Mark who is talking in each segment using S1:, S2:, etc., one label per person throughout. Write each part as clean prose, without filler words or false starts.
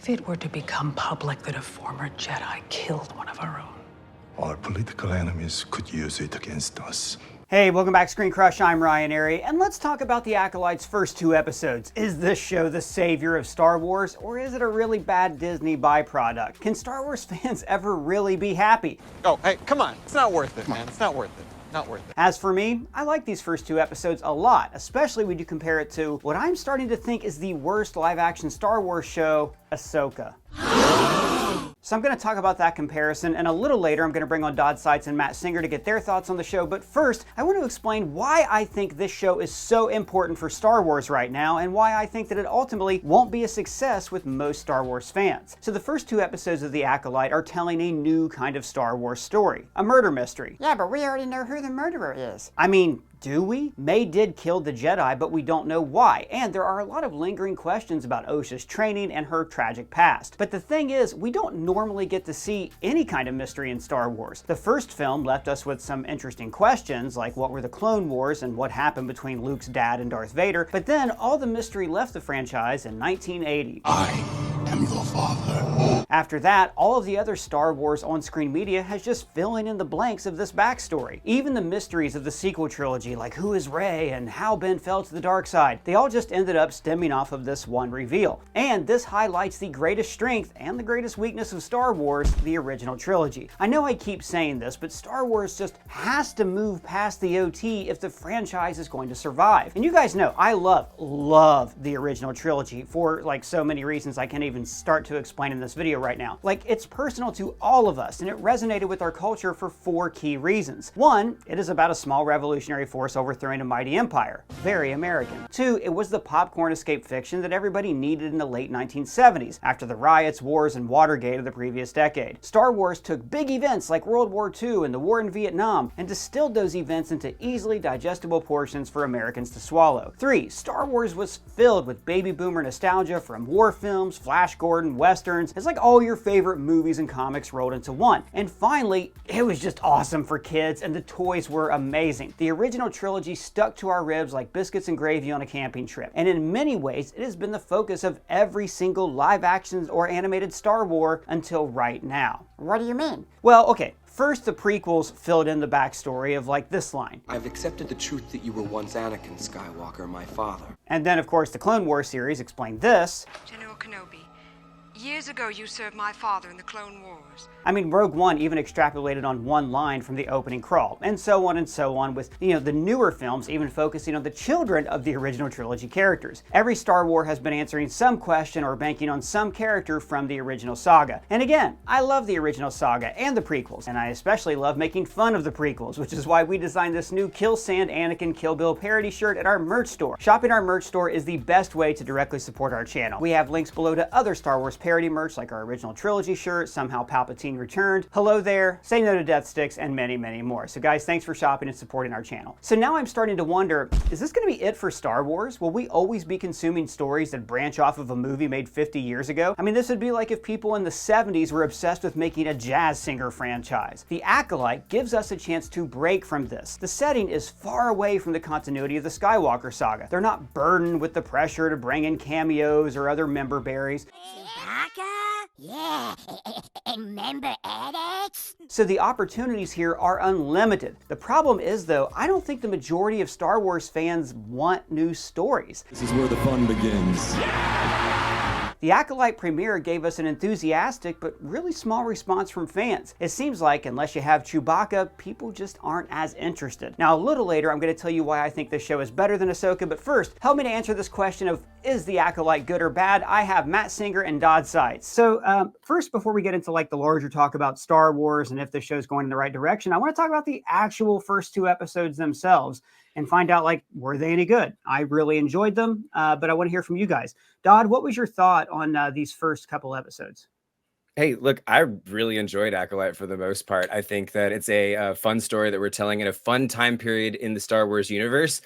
S1: If it were to become public that a former Jedi killed one of our own,
S2: our political enemies could use it against us.
S3: Hey, welcome back to ScreenCrush. I'm Ryan Airy, and let's talk about the Acolyte's first 2 episodes. Is this show the savior of Star Wars, or is it a really bad Disney byproduct? Can Star Wars fans ever really be happy?
S4: Oh, hey, come on. It's not worth it, man. It's not worth it. Not worth it.
S3: As for me, I like these first 2 episodes a lot, especially when you compare it to what I'm starting to think is the worst live-action Star Wars show, Ahsoka. So I'm going to talk about that comparison, and a little later I'm going to bring on Dodd Seitz and Matt Singer to get their thoughts on the show, but first I want to explain why I think this show is so important for Star Wars right now, and why I think that it ultimately won't be a success with most Star Wars fans. So the first 2 episodes of The Acolyte are telling a new kind of Star Wars story, a murder mystery.
S5: Yeah, but we already know who the murderer is.
S3: I mean, do we? May did kill the Jedi, but we don't know why. And there are a lot of lingering questions about Osha's training and her tragic past. But the thing is, we don't normally get to see any kind of mystery in Star Wars. The first film left us with some interesting questions, like what were the Clone Wars and what happened between Luke's dad and Darth Vader. But then all the mystery left the franchise in 1980.
S2: I am your father.
S3: After that, all of the other Star Wars on-screen media has just filling in the blanks of this backstory. Even the mysteries of the sequel trilogy, like who is Rey and how Ben fell to the dark side, they all just ended up stemming off of this one reveal. And this highlights the greatest strength and the greatest weakness of Star Wars, the original trilogy. I know I keep saying this, but Star Wars just has to move past the OT if the franchise is going to survive. And you guys know, I love the original trilogy for like so many reasons I can't even start to explain in this video right now. Like, it's personal to all of us, and it resonated with our culture for 4 key reasons. 1, it is about a small revolutionary force overthrowing a mighty empire. Very American. 2, it was the popcorn escape fiction that everybody needed in the late 1970s, after the riots, wars, and Watergate of the previous decade. Star Wars took big events like World War II and the war in Vietnam, and distilled those events into easily digestible portions for Americans to swallow. 3, Star Wars was filled with baby boomer nostalgia from war films, Flash Gordon, westerns. It's like all your favorite movies and comics rolled into one. And finally, it was just awesome for kids, and the toys were amazing. The original trilogy stuck to our ribs like biscuits and gravy on a camping trip, and in many ways it has been the focus of every single live action or animated Star Wars until right now.
S5: What do you mean?
S3: Well, okay. First, the prequels filled in the backstory of like this line.
S6: I've accepted the truth that you were once Anakin Skywalker, my father.
S3: And then, of course, the Clone Wars series explained this.
S7: General Kenobi, years ago you served my father in the Clone Wars.
S3: I mean, Rogue One even extrapolated on one line from the opening crawl, and so on with, the newer films even focusing on the children of the original trilogy characters. Every Star Wars has been answering some question or banking on some character from the original saga. And again, I love the original saga and the prequels, and I especially love making fun of the prequels, which is why we designed this new Kill Sand Anakin Kill Bill parody shirt at our merch store. Shopping our merch store is the best way to directly support our channel. We have links below to other Star Wars parody merch like our original trilogy shirt, Somehow Palpatine Returned, Hello There, Say No to Death Sticks, and many, many more. So guys, thanks for shopping and supporting our channel. So now I'm starting to wonder, is this going to be it for Star Wars? Will we always be consuming stories that branch off of a movie made 50 years ago? I mean, this would be like if people in the 70s were obsessed with making a jazz singer franchise. The Acolyte gives us a chance to break from this. The setting is far away from the continuity of the Skywalker saga. They're not burdened with the pressure to bring in cameos or other member berries.
S5: Yeah, remember edits?
S3: So the opportunities here are unlimited. The problem is, though, I don't think the majority of Star Wars fans want new stories.
S8: This is where the fun begins.
S3: The Acolyte premiere gave us an enthusiastic but really small response from fans. It seems like unless you have Chewbacca, people just aren't as interested. Now, a little later, I'm going to tell you why I think this show is better than Ahsoka, but first, help me to answer this question of, is The Acolyte good or bad? I have Matt Singer and Dodd Seitz. So first, before we get into like the larger talk about Star Wars and if the show's going in the right direction, I want to talk about the actual first 2 episodes themselves and find out, like, were they any good? I really enjoyed them, but I want to hear from you guys. Dodd, what was your thought on these first couple episodes?
S9: Hey, look, I really enjoyed Acolyte for the most part. I think that it's a fun story that we're telling in a fun time period in the Star Wars universe.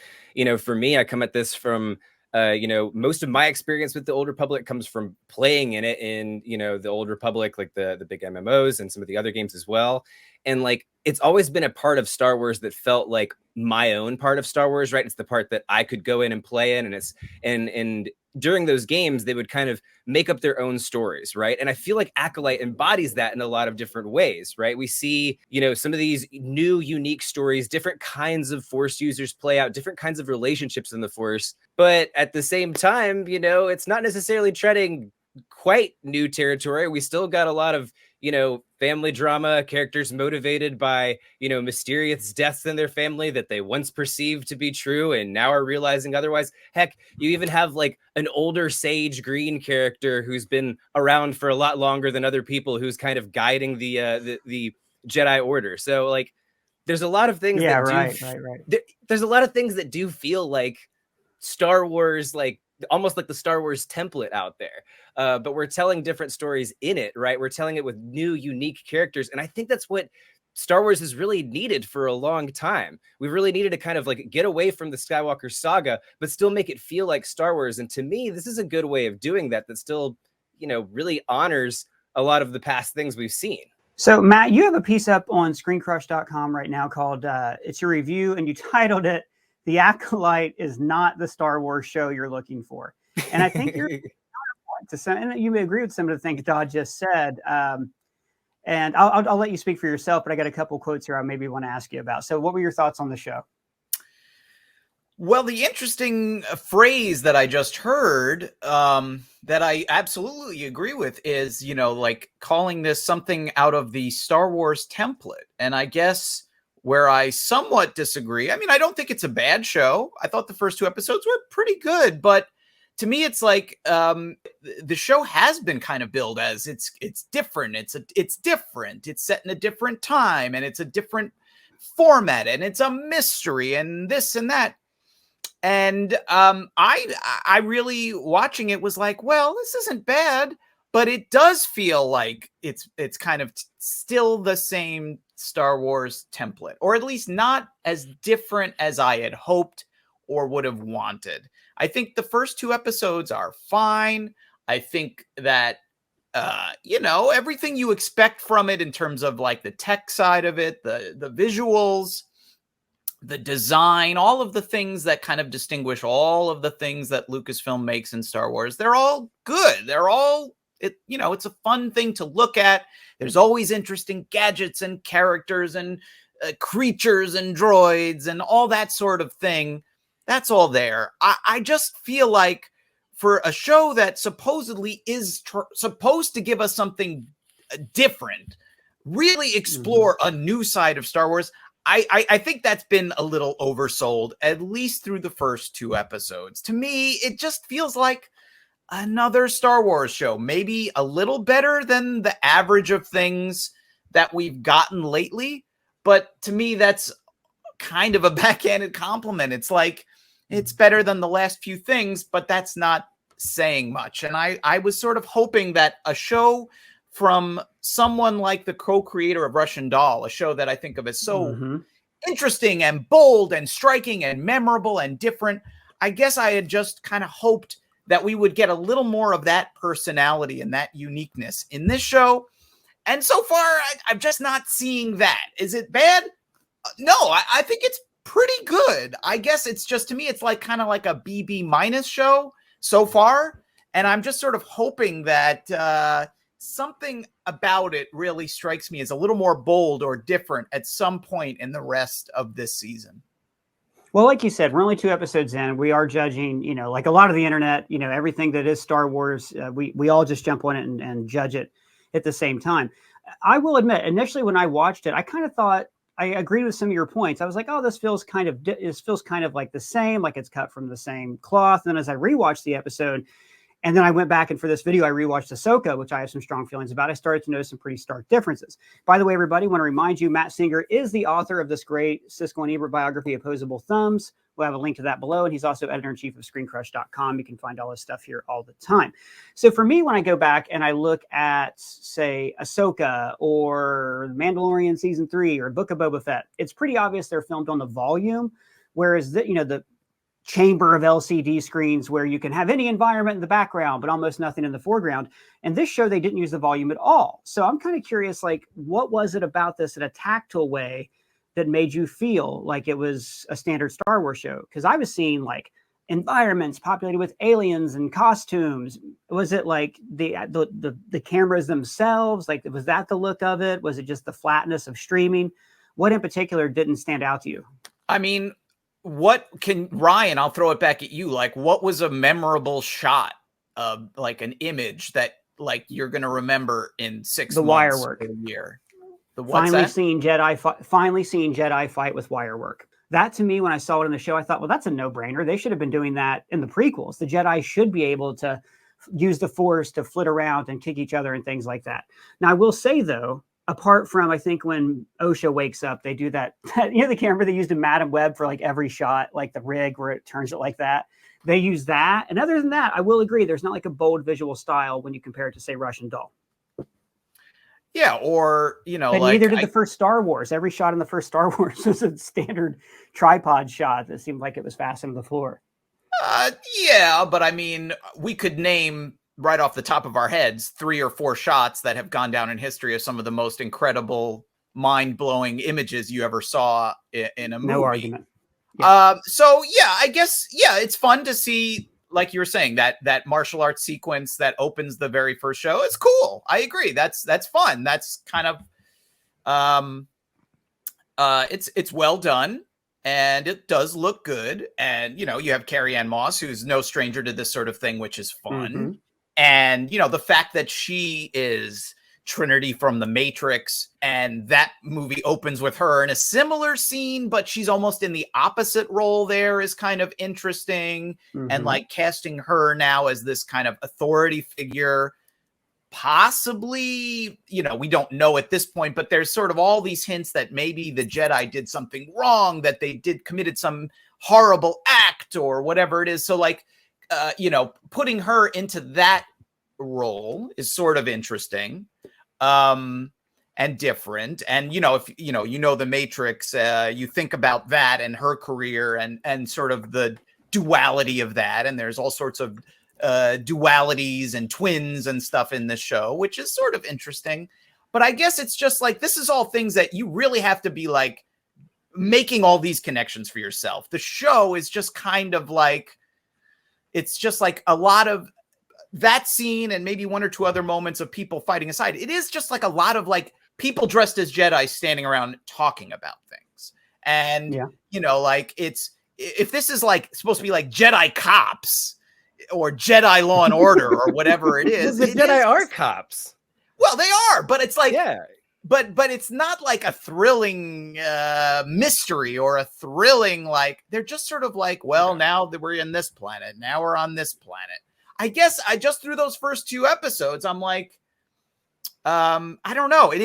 S9: For me, I come at this from most of my experience with the Old Republic comes from playing in it in, the Old Republic, like the big MMOs and some of the other games as well. And like, it's always been a part of Star Wars that felt like my own part of Star Wars, right? It's the part that I could go in and play in, and it's and during those games, they would kind of make up their own stories, right? And I feel like Acolyte embodies that in a lot of different ways, right? We see, you know, some of these new, unique stories, different kinds of Force users play out, different kinds of relationships in the Force. But at the same time, you know, it's not necessarily treading quite new territory. We still got a lot of, you know, family drama, characters motivated by, you know, mysterious deaths in their family that they once perceived to be true and now are realizing otherwise. Heck, you even have like an older Sage Green character who's been around for a lot longer than other people, who's kind of guiding the Jedi Order. So like, there's a lot of things there's a lot of things that do feel like Star Wars, like almost like the Star Wars template out there. But we're telling different stories in it, right? We're telling it with new, unique characters. And I think that's what Star Wars has really needed for a long time. We've really needed to kind of like get away from the Skywalker saga, but still make it feel like Star Wars. And to me, this is a good way of doing that, that still, you know, really honors a lot of the past things we've seen.
S3: So Matt, you have a piece up on ScreenCrush.com right now called, it's your review, and you titled it, "The Acolyte is not the Star Wars show you're looking for." And I think you're to some, and you may agree with some of the things Todd just said. And I'll let you speak for yourself, but I got a couple quotes here I maybe want to ask you about. So what were your thoughts on the show?
S10: Well, the interesting phrase that I just heard, that I absolutely agree with, is, you know, like calling this something out of the Star Wars template. And I guess where I somewhat disagree, I mean, I don't think it's a bad show. I thought the first 2 episodes were pretty good, but to me, it's like the show has been kind of billed as it's different. It's different. It's set in a different time, and it's a different format, and it's a mystery, and this and that. And I really, watching it, was like, well, this isn't bad, but it does feel like it's kind of still the same Star Wars template, or at least not as different as I had hoped or would have wanted. I think the first 2 episodes are fine. I think that, you know, everything you expect from it in terms of like the tech side of it, the visuals, the design, all of the things that kind of distinguish all of the things that Lucasfilm makes in Star Wars, they're all good. They're all, you know, it's a fun thing to look at. There's always interesting gadgets and characters and creatures and droids and all that sort of thing. That's all there. I just feel like for a show that supposedly is supposed to give us something different, really explore a new side of Star Wars, I think that's been a little oversold, at least through the first 2 episodes. To me, it just feels like another Star Wars show, maybe a little better than the average of things that we've gotten lately. But to me, that's kind of a backhanded compliment. It's like, it's better than the last few things, but that's not saying much. And I was sort of hoping that a show from someone like the co-creator of Russian Doll, a show that I think of as so interesting and bold and striking and memorable and different, I guess I had just kind of hoped that we would get a little more of that personality and that uniqueness in this show. And so far, I'm just not seeing that. Is it bad? No, I think it's pretty good. I guess it's just, to me, it's like kind of like a BB minus show so far. And I'm just sort of hoping that something about it really strikes me as a little more bold or different at some point in the rest of this season.
S3: Well, like you said, we're only 2 episodes in. We are judging, you know, like a lot of the internet, you know, everything that is Star Wars, we all just jump on it and judge it at the same time. I will admit, initially when I watched it, I kind of thought, I agreed with some of your points. I was like, oh, this feels kind of like the same, like it's cut from the same cloth. And then as I rewatched the episode, and then I went back, and for this video, I rewatched Ahsoka, which I have some strong feelings about. I started to notice some pretty stark differences. By the way, everybody, I want to remind you, Matt Singer is the author of this great Siskel and Ebert biography, Opposable Thumbs. We'll have a link to that below. And he's also editor-in-chief of ScreenCrush.com. You can find all his stuff here all the time. So for me, when I go back and I look at, say, Ahsoka or Mandalorian Season 3 or Book of Boba Fett, it's pretty obvious they're filmed on the volume, whereas, chamber of LCD screens where you can have any environment in the background, but almost nothing in the foreground. And this show, they didn't use the volume at all. So I'm kind of curious, like, what was it about this in a tactile way that made you feel like it was a standard Star Wars show? Because I was seeing like environments populated with aliens and costumes. Was it like the cameras themselves? Like, was that the look of it? Was it just the flatness of streaming? What in particular didn't stand out to you?
S10: I mean, Ryan, I'll throw it back at you. Like, what was a memorable shot of like an image that like you're going to remember in 6
S3: the
S10: months
S3: wire work.
S10: or a year?
S3: Finally seeing Jedi fight with wire work. That to me, when I saw it in the show, I thought, well, that's a no-brainer. They should have been doing that in the prequels. The Jedi should be able to use the Force to flit around and kick each other and things like that. Now, I will say, though, apart from, I think when Osha wakes up, they do that, you know, the camera they used in Madam Web for like every shot, like the rig where it turns it like that. They use that. And other than that, I will agree, there's not like a bold visual style when you compare it to, say, Rush and Doll.
S10: Yeah, or, you know,
S3: but
S10: like
S3: neither did the first Star Wars. Every shot in the first Star Wars was a standard tripod shot that seemed like it was fastened to the floor.
S10: Yeah, but I mean, we could name right off the top of our heads 3 or 4 shots that have gone down in history of some of the most incredible, mind-blowing images you ever saw in a movie.
S3: No argument. Yeah.
S10: So yeah, I guess, yeah, it's fun to see, like you were saying, that martial arts sequence that opens the very first show. It's cool. I agree. That's fun. That's kind of it's well done, and it does look good. And you know, you have Carrie Ann Moss, who's no stranger to this sort of thing, which is fun.
S3: Mm-hmm.
S10: And you know, the fact that she is Trinity from The Matrix, and that movie opens with her in a similar scene, but she's almost in the opposite role there, is kind of interesting.
S3: Mm-hmm.
S10: And like casting her now as this kind of authority figure, possibly, you know, we don't know at this point, but there's sort of all these hints that maybe the Jedi did something wrong, that they committed some horrible act or whatever it is. So like, you know, putting her into that role is sort of interesting. And different. And, you know, if you know The Matrix, you think about that and her career and sort of the duality of that. And there's all sorts of dualities and twins and stuff in this show, which is sort of interesting. But I guess it's just like, this is all things that you really have to be like making all these connections for yourself. The show is just kind of like, it's just like a lot of that scene and maybe 1 or 2 other moments of people fighting aside. It is just like a lot of like people dressed as Jedi standing around talking about things. And, you know, like if this is like supposed to be like Jedi cops or Jedi Law and Order or whatever it is.
S9: The Jedi are cops.
S10: Well, they are, but it's like,
S9: yeah.
S10: But it's not like a thrilling mystery or a thrilling, like, they're just sort of like, well, now that we're in this planet, now we're on this planet. I guess I just through those first 2 episodes, I'm like, I don't know. It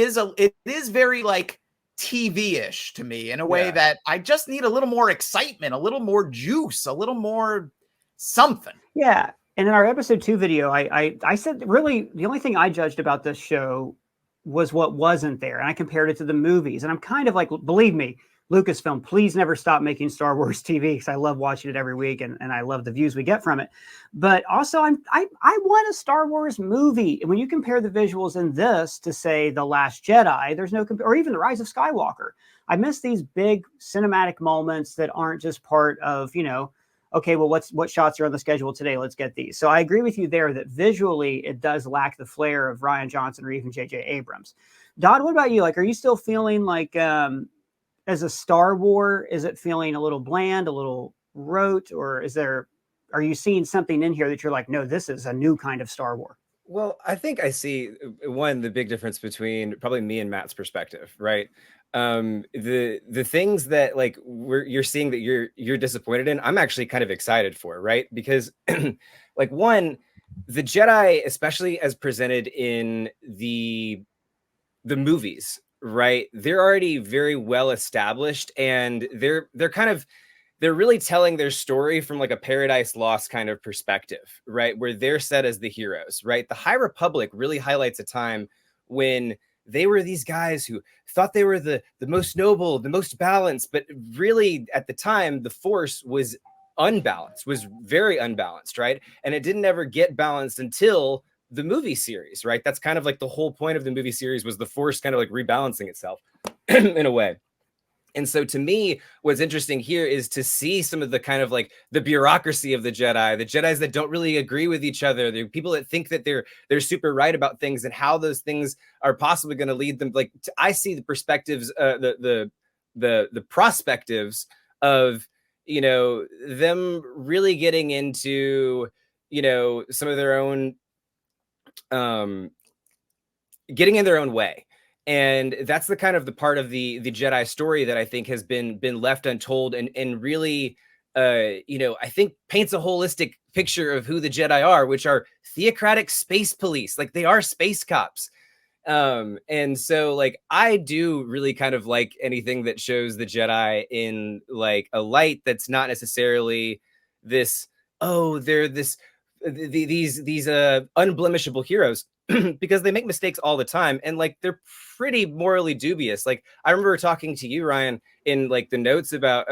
S10: is very like TV-ish to me in a way that I just need a little more excitement, a little more juice, a little more something.
S3: Yeah. And in our episode 2 video, I said really the only thing I judged about this show was what wasn't there. And I compared it to the movies. And I'm kind of like, believe me, Lucasfilm, please never stop making Star Wars TV, because I love watching it every week and I love the views we get from it. But also, I want a Star Wars movie. And when you compare the visuals in this to, say, The Last Jedi, there's no or even The Rise of Skywalker. I miss these big cinematic moments that aren't just part of, you know, okay, well, what shots are on the schedule today? Let's get these. So I agree with you there that visually it does lack the flair of Rian Johnson or even J.J. Abrams. Dodd, what about you? Like, are you still feeling like, as a Star Wars, is it feeling a little bland, a little rote, or are you seeing something in here that you're like, no, this is a new kind of Star Wars?
S9: Well, I think I see the big difference between probably me and Matt's perspective, right? The things that like you're seeing that you're disappointed in, I'm actually kind of excited for, right? Because like one, the Jedi, especially as presented in the movies, right, they're already very well established, and they're really telling their story from like a Paradise Lost kind of perspective, right, where they're set as the heroes, right? The High Republic really highlights a time when they were these guys who thought they were the most noble, the most balanced, but really at the time the Force was unbalanced, was very unbalanced, right? And it didn't ever get balanced until the movie series, right? That's kind of like the whole point of the movie series, was the Force kind of like rebalancing itself in a way. And so to me, what's interesting here is to see some of the kind of like the bureaucracy of the Jedis that don't really agree with each other, the people that think that they're super right about things, and how those things are possibly going to lead them. Like I see the perspectives, the prospectives of, you know, them really getting into, you know, some of their own, getting in their own way. And that's the kind of the part of the Jedi story that I think has been left untold, and really, you know, I think paints a holistic picture of who the Jedi are, which are theocratic space police. Like, they are space cops. And so, like, I do really kind of like anything that shows the Jedi in like a light that's not necessarily this, oh, they're these unblemishable heroes. Because they make mistakes all the time, and like they're pretty morally dubious. Like, I remember talking to you, Ryan, in like the notes about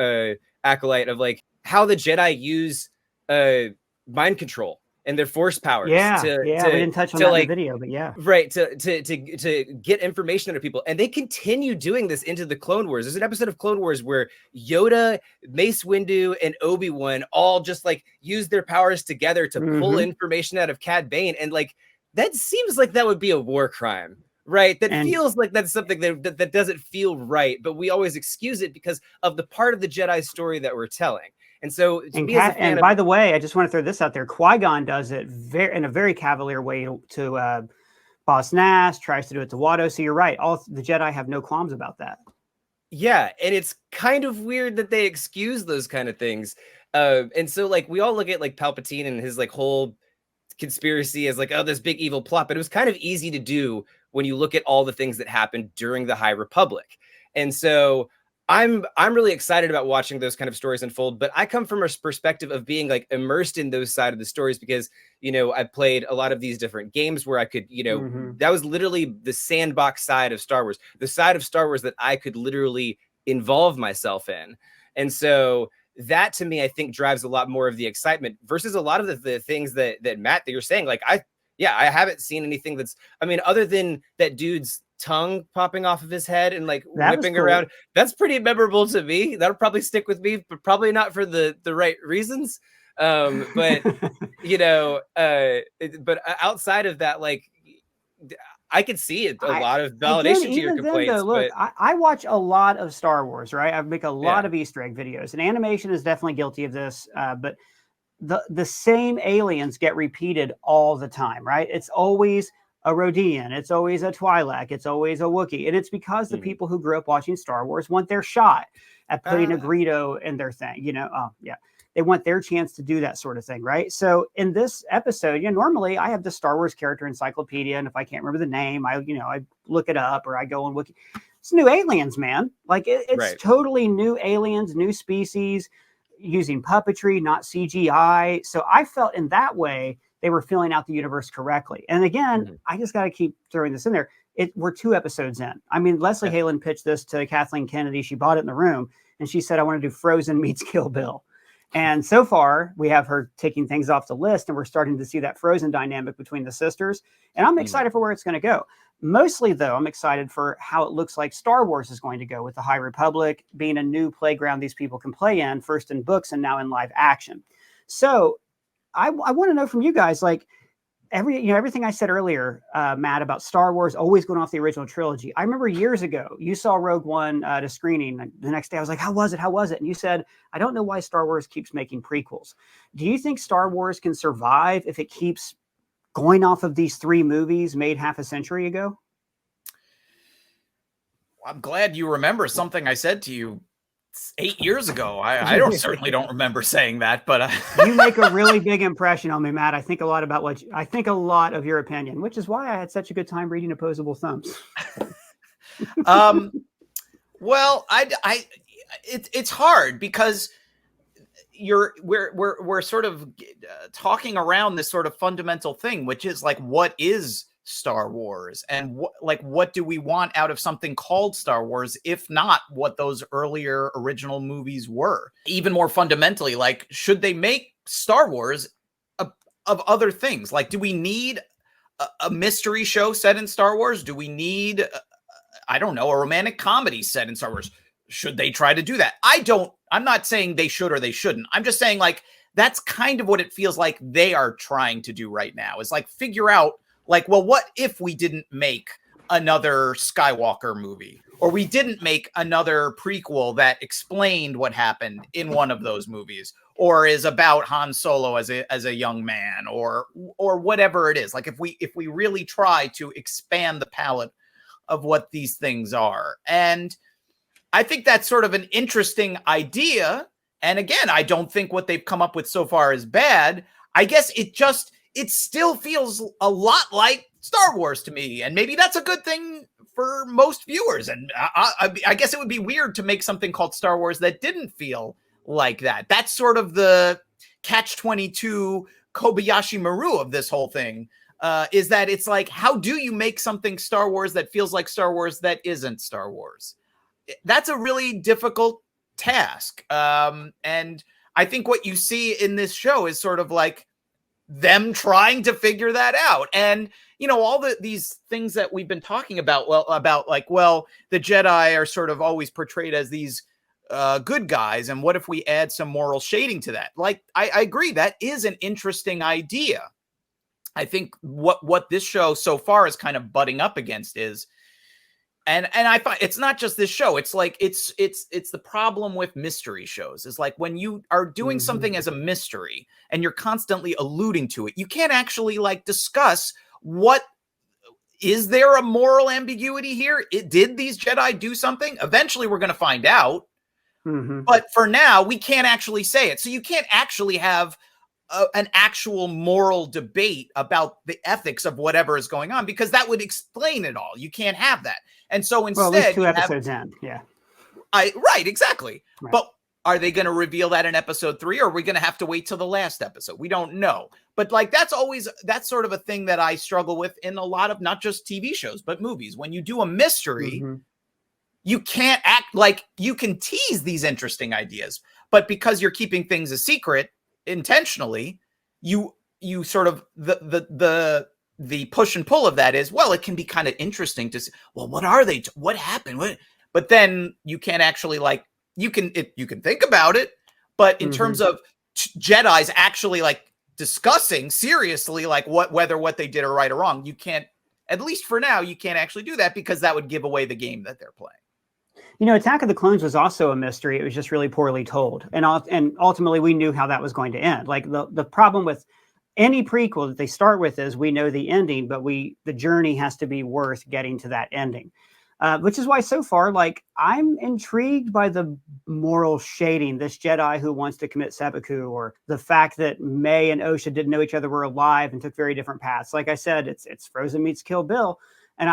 S9: Acolyte, of like how the Jedi use mind control and their force powers.
S3: Yeah, we didn't touch on that in the video, but yeah,
S9: right, to get information out of people, and they continue doing this into the Clone Wars. There's an episode of Clone Wars where Yoda, Mace Windu, and Obi-Wan all just like use their powers together to pull information out of Cad Bane, and like, that seems like that would be a war crime, right? That feels like that's something that doesn't feel right, but we always excuse it because of the part of the Jedi story that we're telling. And so,
S3: and by the way, I just want to throw this out there: Qui-Gon does it in a very cavalier way to Boss Nass, tries to do it to Watto. So you're right; all the Jedi have no qualms about that.
S9: Yeah, and it's kind of weird that they excuse those kind of things. And so, like, we all look at like Palpatine and his like whole conspiracy as like, oh, this big evil plot, but it was kind of easy to do when you look at all the things that happened during the High Republic. And so I'm really excited about watching those kind of stories unfold, but I come from a perspective of being like immersed in those side of the stories because, you know, I played a lot of these different games where I could, you know, that was literally the sandbox side of Star Wars, the side of Star Wars that I could literally involve myself in. And so that, to me, I think drives a lot more of the excitement versus a lot of the things that Matt, that you're saying. Like, I haven't seen anything that's, I mean, other than that dude's tongue popping off of his head and like whipping around. That's pretty memorable to me. That'll probably stick with me, but probably not for the right reasons. But you know, but outside of that, like, I could see it, a lot of validation to your complaints.
S3: Though, look, I watch a lot of Star Wars, right? I make a lot of Easter egg videos, and animation is definitely guilty of this. But the same aliens get repeated all the time, right? It's always a Rodian, it's always a Twi'lek, it's always a Wookiee, and it's because the people who grew up watching Star Wars want their shot at putting a Greedo in their thing. You know, they want their chance to do that sort of thing, right? So in this episode, you know, normally I have the Star Wars character encyclopedia, and if I can't remember the name, I look it up, or I go on Wiki. It's new aliens, man. Like it's totally new aliens, new species, using puppetry, not CGI. So I felt in that way they were filling out the universe correctly. And again, I just got to keep throwing this in there. We're 2 episodes in. I mean, Leslie Halen pitched this to Kathleen Kennedy. She bought it in the room, and she said, I want to do Frozen meets Kill Bill. And so far, we have her taking things off the list, and we're starting to see that Frozen dynamic between the sisters. And I'm excited for where it's going to go. Mostly, though, I'm excited for how it looks like Star Wars is going to go with the High Republic being a new playground these people can play in, first in books and now in live action. So I want to know from you guys, like, everything I said earlier, Matt, about Star Wars always going off the original trilogy. I remember years ago, you saw Rogue One at a screening. The next day, I was like, how was it? How was it? And you said, I don't know why Star Wars keeps making prequels. Do you think Star Wars can survive if it keeps going off of these 3 movies made half a century ago?
S10: I'm glad you remember something I said to you 8 years ago. I certainly don't remember saying that, but
S3: you make a really big impression on me, Matt. I think a lot about I think a lot of your opinion, which is why I had such a good time reading Opposable Thumbs.
S10: Well, it's hard because we're sort of talking around this sort of fundamental thing, which is like, what is Star Wars? And what do we want out of something called Star Wars, if not what those earlier original movies were? Even more fundamentally, like, should they make Star Wars of other things? Like, do we need a mystery show set in Star Wars? Do we need, I don't know, a romantic comedy set in Star Wars? Should they try to do that? I'm not saying they should or they shouldn't. I'm just saying, like, that's kind of what it feels like they are trying to do right now, is like figure out, like, well, what if we didn't make another Skywalker movie, or we didn't make another prequel that explained what happened in one of those movies, or is about Han Solo as a young man, or whatever it is. Like, if we really try to expand the palette of what these things are. And I think that's sort of an interesting idea. And again, I don't think what they've come up with so far is bad. I guess it still feels a lot like Star Wars to me. And maybe that's a good thing for most viewers. And I guess it would be weird to make something called Star Wars that didn't feel like that. That's sort of the catch-22 Kobayashi Maru of this whole thing, is that it's like, how do you make something Star Wars that feels like Star Wars that isn't Star Wars? That's a really difficult task. And I think what you see in this show is sort of like them trying to figure that out. And, you know, all these things that we've been talking about, the Jedi are sort of always portrayed as these good guys. And what if we add some moral shading to that? Like, I agree. That is an interesting idea. I think what this show so far is kind of butting up against is, and I find it's not just this show. It's like, it's the problem with mystery shows, is like, when you are doing something as a mystery and you're constantly alluding to it, you can't actually like discuss is there a moral ambiguity here? Did these Jedi do something? Eventually we're going to find out. But for now, we can't actually say it. So you can't actually have an actual moral debate about the ethics of whatever is going on, because that would explain it all. You can't have that. And so instead,
S3: well, at least 2 episodes in. Yeah.
S10: Right, exactly.
S3: Right.
S10: But are they going to reveal that in episode 3, or are we going to have to wait till the last episode? We don't know. But like, that's sort of a thing that I struggle with in a lot of not just TV shows, but movies. When you do a mystery, you can't act like, you can tease these interesting ideas, but because you're keeping things a secret intentionally, you sort of, the push and pull of that is, well, it can be kind of interesting to see, well, what are they? What happened? But then you can't actually, like, you can think about it, but in terms of Jedis actually like discussing seriously, like whether what they did are right or wrong, you can't, at least for now, you can't actually do that, because that would give away the game that they're playing.
S3: You know, Attack of the Clones was also a mystery. It was just really poorly told. And ultimately, we knew how that was going to end. Like, the problem with any prequel that they start with is, we know the ending, but the journey has to be worth getting to that ending. Which is why so far, like, I'm intrigued by the moral shading. This Jedi who wants to commit seppuku, or the fact that May and Osha didn't know each other were alive and took very different paths. Like I said, it's Frozen meets Kill Bill. And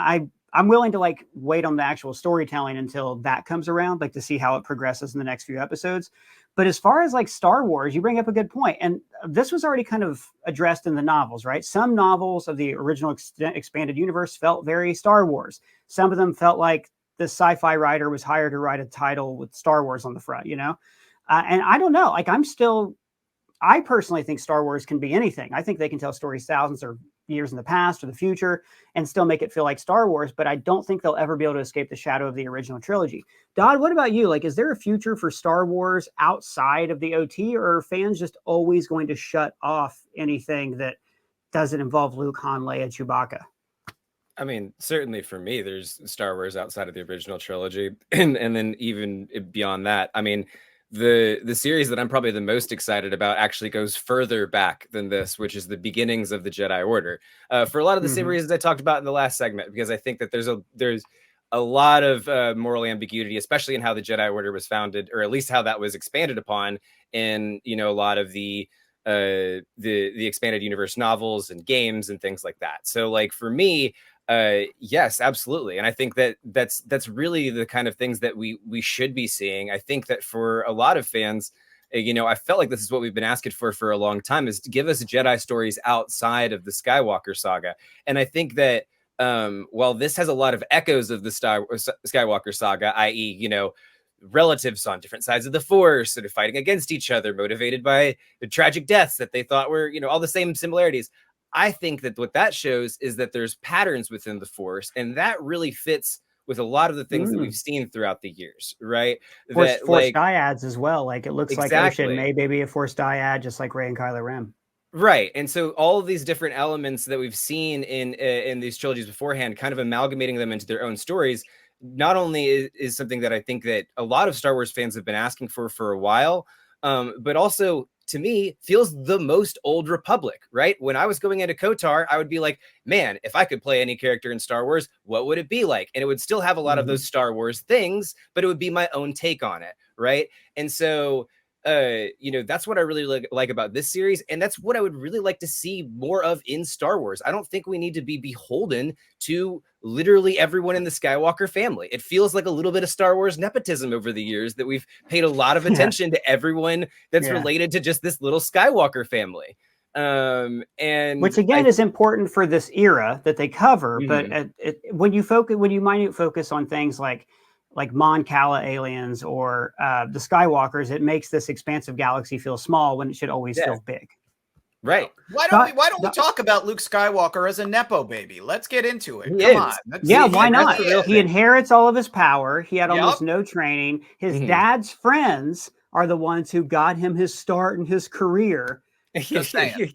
S3: I'm willing to like wait on the actual storytelling until that comes around, like to see how it progresses in the next few episodes. But as far as like Star Wars, you bring up a good point. And this was already kind of addressed in the novels, right? Some novels of the original expanded universe felt very Star Wars. Some of them felt like the sci-fi writer was hired to write a title with Star Wars on the front, you know? And I don't know, like, I personally think Star Wars can be anything. I think they can tell stories thousands or years in the past or the future and still make it feel like Star Wars, but I don't think they'll ever be able to escape the shadow of the original trilogy. Dodd, what about you? Like, is there a future for Star Wars outside of the OT, or are fans just always going to shut off anything that doesn't involve Luke, Han, Leia, Chewbacca?
S9: I mean, certainly for me, there's Star Wars outside of the original trilogy. And then even beyond that, I mean, the series that I'm probably the most excited about actually goes further back than this, which is the beginnings of the Jedi Order. For a lot of the same reasons I talked about in the last segment, because I think that there's a lot of moral ambiguity, especially in how the Jedi Order was founded, or at least how that was expanded upon in, you know, a lot of the expanded universe novels and games and things like that. So like, for me, yes, absolutely. And I think that that's really the kind of things that we should be seeing. I think that for a lot of fans, you know, I felt like this is what we've been asking for a long time, is to give us Jedi stories outside of the Skywalker saga. And I think that while this has a lot of echoes of the Skywalker saga, i.e., you know, relatives on different sides of the Force that are fighting against each other, motivated by the tragic deaths that they thought were, you know, all the same similarities. I think that what that shows is that there's patterns within the Force, and that really fits with a lot of the things that we've seen throughout the years, right?
S3: Force
S9: like
S3: dyads as well. Like, it looks like Ocean may be a Force dyad, just like Rey and Kylo Ren.
S9: Right. And so all of these different elements that we've seen in these trilogies beforehand, kind of amalgamating them into their own stories, not only is something that I think that a lot of Star Wars fans have been asking for a while, but also, to me, feels the most Old Republic, right? When I was going into KOTOR, I would be like, man, if I could play any character in Star Wars, what would it be like? And it would still have a lot of those Star Wars things, but it would be my own take on it, right? And so, you know, that's what I really like about this series. And that's what I would really like to see more of in Star Wars. I don't think we need to be beholden to literally everyone in the Skywalker family. It feels like a little bit of Star Wars nepotism over the years, that we've paid a lot of attention to everyone that's related to just this little Skywalker family. And
S3: which again is important for this era that they cover. But when you focus on things like Mon Cala aliens or the Skywalkers, it makes this expansive galaxy feel small when it should always feel big.
S9: Right.
S10: Why don't we talk about Luke Skywalker as a Nepo baby? Let's get into it.
S3: Come on. Why not? He inherits all of his power. He had almost no training. His dad's friends are the ones who got him his start in his career.
S10: Just saying.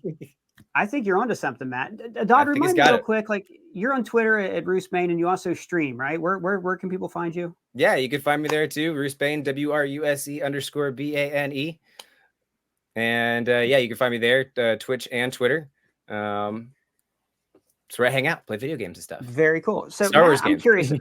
S3: I think you're onto something, Matt. Dodd, remind me real quick, like, you're on Twitter at Bruce Bain, and you also stream, right? Where can people find you?
S9: Yeah, you can find me there too. Bruce Bain, WRUSE_BANE. And yeah, you can find me there, Twitch and Twitter. It's where I hang out, play video games and stuff.
S3: Very cool. So
S9: Star Wars
S3: I'm curious.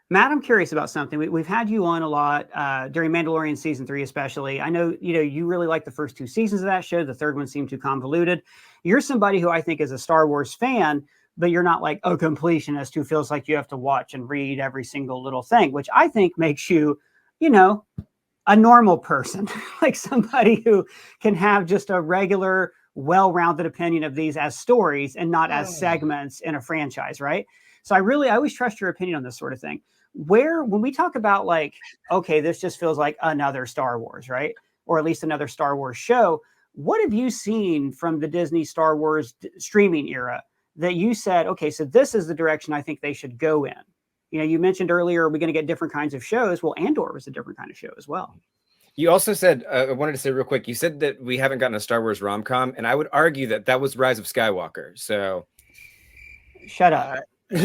S3: Matt, I'm curious about something. We've had you on a lot during Mandalorian season 3, especially. I know, you really like the first 2 seasons of that show. The third one seemed too convoluted. You're somebody who I think is a Star Wars fan, but you're not like a completionist who feels like you have to watch and read every single little thing, which I think makes you, a normal person, like somebody who can have just a regular, well-rounded opinion of these as stories and not as segments in a franchise, right? So I always trust your opinion on this sort of thing. When we talk about like, okay, this just feels like another Star Wars, right? Or at least another Star Wars show. What have you seen from the Disney Star Wars streaming era that you said, okay, so this is the direction I think they should go in? You mentioned earlier, are we going to get different kinds of shows? Well, Andor was a different kind of show as well.
S9: You also said, I wanted to say real quick, you said that we haven't gotten a Star Wars rom-com, and I would argue that was Rise of Skywalker. So
S3: shut up.
S10: I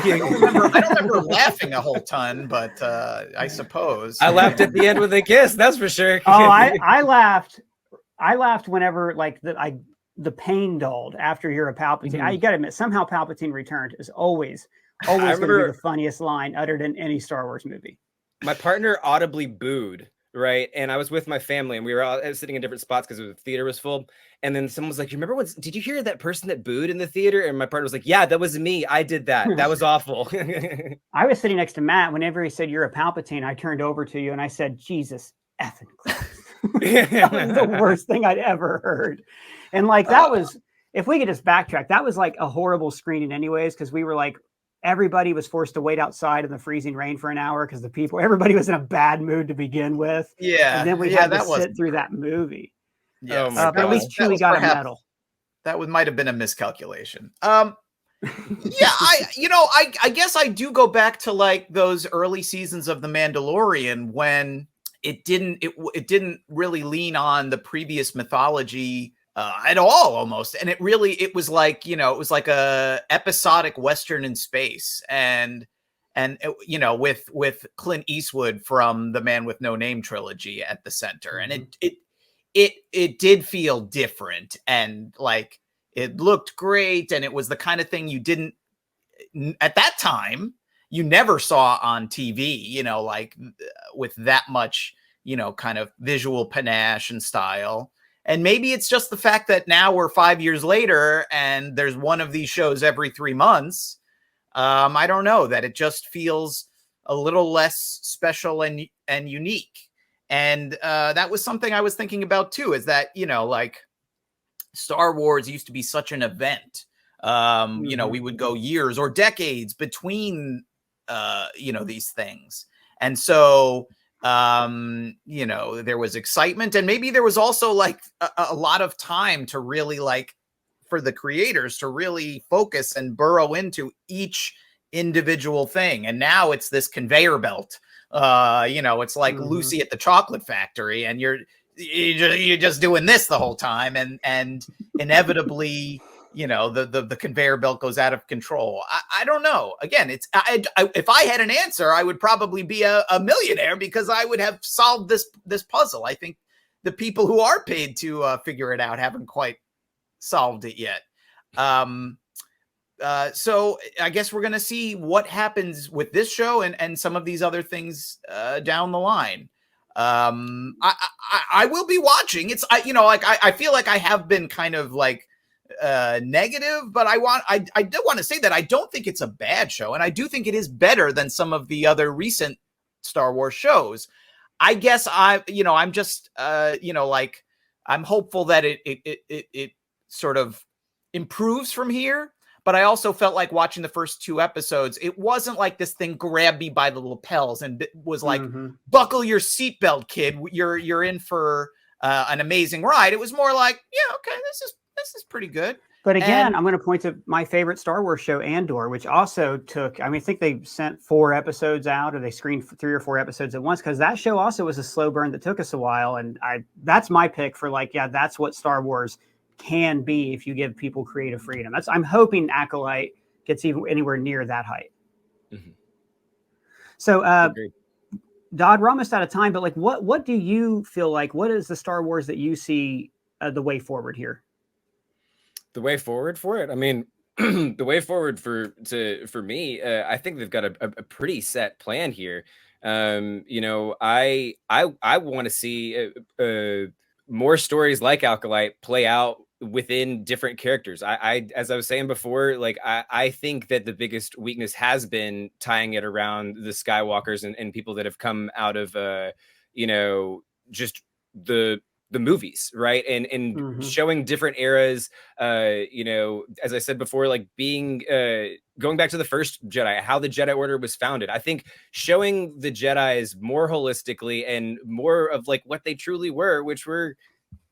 S10: don't remember laughing a whole ton, but I suppose
S9: I laughed at the end with a kiss. That's for sure.
S3: Oh, I laughed. I laughed whenever like the pain dulled after you're a Palpatine. I got to admit, somehow Palpatine returned is always going to be the funniest line uttered in any Star Wars movie.
S9: My partner audibly booed. Right. And I was with my family, and we were all sitting in different spots because the theater was full. And then someone was like, you remember did you hear that person that booed in the theater? And my partner was like, yeah, that was me. I did that. That was awful.
S3: I was sitting next to Matt. Whenever he said, you're a Palpatine, I turned over to you and I said, Jesus effing Christ. That was the worst thing I'd ever heard. And like, that was, if we could just backtrack, that was like a horrible screening anyways, because we were like, everybody was forced to wait outside in the freezing rain for an hour because everybody was in a bad mood to begin with.
S10: Yeah.
S3: And then we had to sit through that movie.
S10: Yeah.
S3: But at least Chewie got a medal.
S10: That might have been a miscalculation. Yeah, I guess I do go back to like those early seasons of The Mandalorian when it didn't really lean on the previous mythology at all, almost. And it was like, it was like a episodic Western in space, and with Clint Eastwood from the Man with No Name trilogy at the center. And it did feel different, and like it looked great. And it was the kind of thing you didn't, at that time, you never saw on TV, like with that much, kind of visual panache and style. And maybe it's just the fact that now we're 5 years later and there's one of these shows every 3 months. I don't know, that it just feels a little less special and unique. And that was something I was thinking about too, is that, you know, like Star Wars used to be such an event. You know, we would go years or decades between, you know, these things. And so, you know, there was excitement, and maybe there was also like a lot of time to really like for the creators to really focus and burrow into each individual thing. And now it's this conveyor belt. You know, it's like Lucy at the chocolate factory, and you're just doing this the whole time, and inevitably, you know, the conveyor belt goes out of control. I don't know. Again, it's if I had an answer, I would probably be a millionaire, because I would have solved this puzzle. I think the people who are paid to figure it out haven't quite solved it yet. So I guess we're gonna see what happens with this show and some of these other things down the line. I will be watching. It's you know, like I feel like I have been kind of like negative, but I do want to say that I don't think it's a bad show, and I do think it is better than some of the other recent Star Wars shows. I guess I'm just you know, like I'm hopeful that it sort of improves from here. But I also felt like watching the first 2 episodes, it wasn't like this thing grabbed me by the lapels and was like, buckle your seatbelt, kid. You're in for an amazing ride. It was more like, yeah, okay, this is pretty good.
S3: But again, I'm going to point to my favorite Star Wars show, Andor, which also took, I mean, I think they sent 4 episodes out, or they screened 3 or 4 episodes at once, because that show also was a slow burn that took us a while. And that's my pick for like, yeah, that's what Star Wars can be if you give people creative freedom. I'm hoping Acolyte gets even anywhere near that height. So, Dodd, we're almost out of time, but like, what do you feel like? What is the Star Wars that you see the way forward here?
S9: The way forward for it? I mean, the way forward for me, I think they've got a pretty set plan here. You know, I want to see more stories like Acolyte play out within different characters. I as I was saying before, like I think that the biggest weakness has been tying it around the Skywalkers and people that have come out of you know, just the movies, right? And showing different eras, you know, as I said before, like being going back to the first Jedi, how the Jedi Order was founded. I think showing the Jedis more holistically and more of like what they truly were, which were,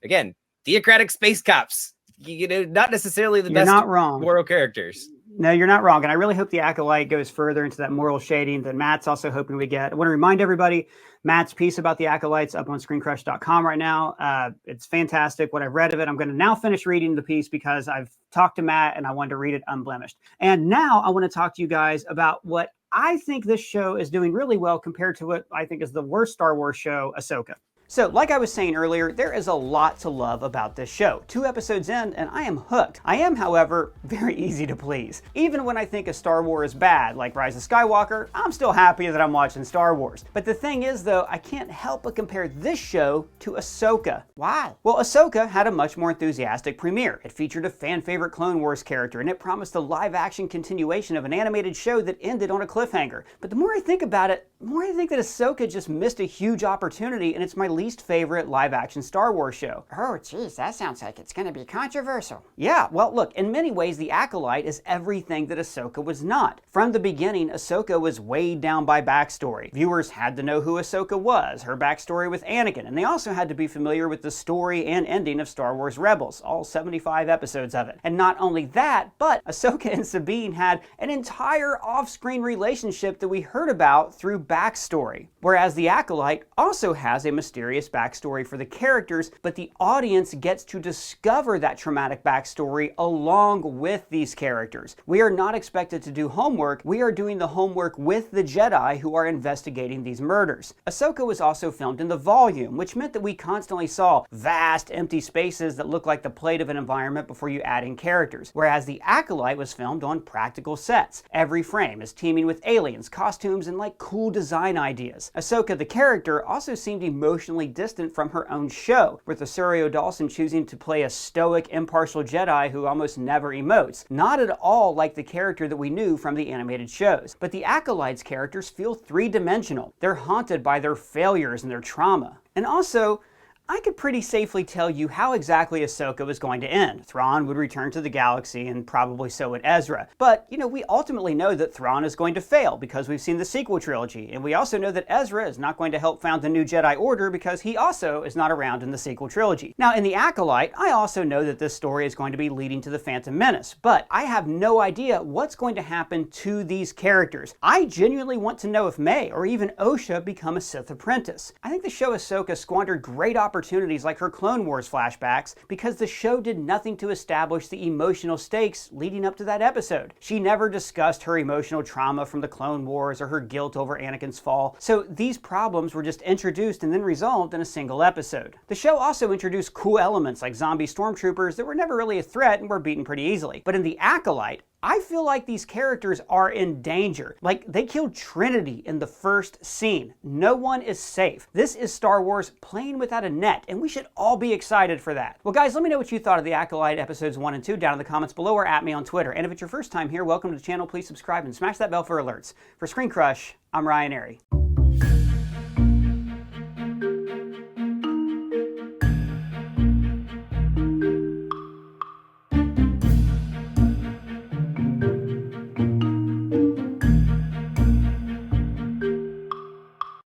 S9: again, theocratic space cops, you know, not necessarily the best moral characters.
S3: No, you're not wrong. And I really hope the Acolyte goes further into that moral shading that Matt's also hoping we get. I want to remind everybody, Matt's piece about the Acolytes up on ScreenCrush.com right now. It's fantastic. What I've read of it, I'm going to now finish reading the piece because I've talked to Matt and I wanted to read it unblemished. And now I want to talk to you guys about what I think this show is doing really well compared to what I think is the worst Star Wars show, Ahsoka. So, like I was saying earlier, there is a lot to love about this show. 2 episodes in, and I am hooked. I am, however, very easy to please. Even when I think a Star Wars is bad, like Rise of Skywalker, I'm still happy that I'm watching Star Wars. But the thing is, though, I can't help but compare this show to Ahsoka. Why? Well, Ahsoka had a much more enthusiastic premiere. It featured a fan-favorite Clone Wars character, and it promised a live-action continuation of an animated show that ended on a cliffhanger. But the more I think about it, the more I think that Ahsoka just missed a huge opportunity, and it's my least favorite live-action Star Wars show.
S5: Oh, geez, that sounds like it's going to be controversial.
S3: Yeah, well, look, in many ways, The Acolyte is everything that Ahsoka was not. From the beginning, Ahsoka was weighed down by backstory. Viewers had to know who Ahsoka was, her backstory with Anakin, and they also had to be familiar with the story and ending of Star Wars Rebels, all 75 episodes of it. And not only that, but Ahsoka and Sabine had an entire off-screen relationship that we heard about through backstory. Whereas The Acolyte also has a mysterious backstory for the characters, but the audience gets to discover that traumatic backstory along with these characters. We are not expected to do homework, we are doing the homework with the Jedi who are investigating these murders. Ahsoka was also filmed in the volume, which meant that we constantly saw vast empty spaces that look like the plate of an environment before you add in characters, whereas The Acolyte was filmed on practical sets. Every frame is teeming with aliens, costumes, and like cool design ideas. Ahsoka the character also seemed emotionally emotionally distant from her own show, with Rosario Dawson choosing to play a stoic, impartial Jedi who almost never emotes. Not at all like the character that we knew from the animated shows. But the Acolyte's characters feel three-dimensional. They're haunted by their failures and their trauma. And also, I could pretty safely tell you how exactly Ahsoka was going to end. Thrawn would return to the galaxy, and probably so would Ezra. But, we ultimately know that Thrawn is going to fail because we've seen the sequel trilogy, and we also know that Ezra is not going to help found the new Jedi Order because he also is not around in the sequel trilogy. Now, in The Acolyte, I also know that this story is going to be leading to the Phantom Menace, but I have no idea what's going to happen to these characters. I genuinely want to know if May or even Osha become a Sith apprentice. I think the show Ahsoka squandered great opportunities like her Clone Wars flashbacks because the show did nothing to establish the emotional stakes leading up to that episode. She never discussed her emotional trauma from the Clone Wars or her guilt over Anakin's fall, so these problems were just introduced and then resolved in a single episode. The show also introduced cool elements like zombie stormtroopers that were never really a threat and were beaten pretty easily. But in The Acolyte, I feel like these characters are in danger. Like, they killed Trinity in the first scene. No one is safe. This is Star Wars playing without a net, and we should all be excited for that. Well, guys, let me know what you thought of The Acolyte episodes 1 and 2 down in the comments below or at me on Twitter. And if it's your first time here, welcome to the channel. Please subscribe and smash that bell for alerts. For ScreenCrush, I'm Ryan Airy.